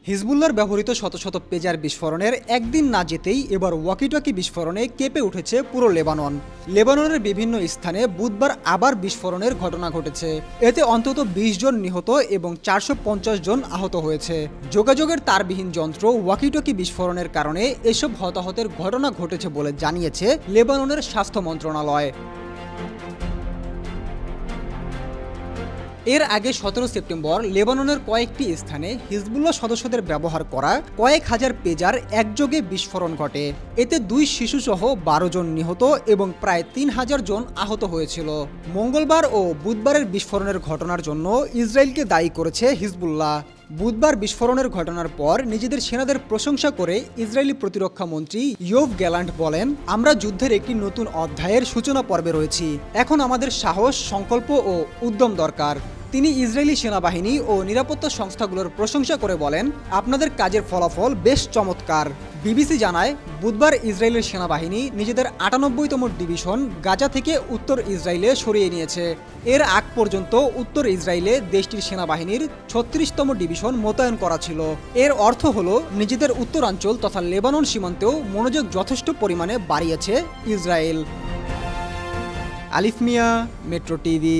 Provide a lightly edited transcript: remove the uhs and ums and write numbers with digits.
হিজবুল্লাহর ব্যবহৃত শত শত পেজার বিস্ফোরণের একদিন না যেতেই এবার ওয়াকিটকি বিস্ফোরণে কেঁপে উঠেছে পুরো লেবানন। লেবাননের বিভিন্ন স্থানে বুধবার আবার বিস্ফোরণের ঘটনা ঘটেছে। এতে অন্তত ২০ জন নিহত এবং ৪৫০ জন আহত হয়েছে। যোগাযোগের তারবিহীন যন্ত্র ওয়াকিটকি বিস্ফোরণের কারণে এসব হতাহতের ঘটনা ঘটেছে বলে জানিয়েছে লেবাননের স্বাস্থ্য মন্ত্রণালয়। এর আগে ১৭ সেপ্টেম্বর লেবাননের কয়েকটি স্থানে হিজবুল্লাহ সদস্যদের ব্যবহার করা কয়েক হাজার পেজার একযোগে বিস্ফোরণ ঘটে। এতে ২ শিশুসহ ১২ জন নিহত এবং প্রায় ৩,০০০ জন আহত হয়েছিল। মঙ্গলবার ও বুধবারের বিস্ফোরণের ঘটনার জন্য ইসরায়েলকে দায়ী করেছে হিজবুল্লাহ। বুধবার বিস্ফোরণের ঘটনার পর নিজেদের সেনাদের প্রশংসা করে ইসরায়েলি প্রতিরক্ষা মন্ত্রী ইয়োভ গ্যালান্ট বলেন, আমরা যুদ্ধের একটি নতুন অধ্যায়ের সূচনা পর্বে রয়েছি। এখন আমাদের সাহস, সংকল্প ও উদ্যম দরকার। তিনি ইসরায়েলি সেনাবাহিনী ও নিরাপত্তা সংস্থাগুলোর প্রশংসা করে বলেন, আপনাদের কাজের ফলাফল বেশ চমৎকার। বিবিসি জানায়, বুধবার ইসরায়েলের সেনাবাহিনী নিজেদের ৯৮তম ডিভিশন গাজা থেকে উত্তর ইসরায়েলে সরিয়ে নিয়েছে। এর আগ পর্যন্ত উত্তর ইসরায়েলে দেশটির সেনাবাহিনীর ৩৬তম ডিভিশন মোতায়েন করা ছিল। এর অর্থ হলো নিজেদের উত্তরাঞ্চল তথা লেবানন সীমান্তেও মনোযোগ যথেষ্ট পরিমাণে বাড়িয়েছে ইসরায়েল। আলিফ মিয়া, মেট্রো টিভি।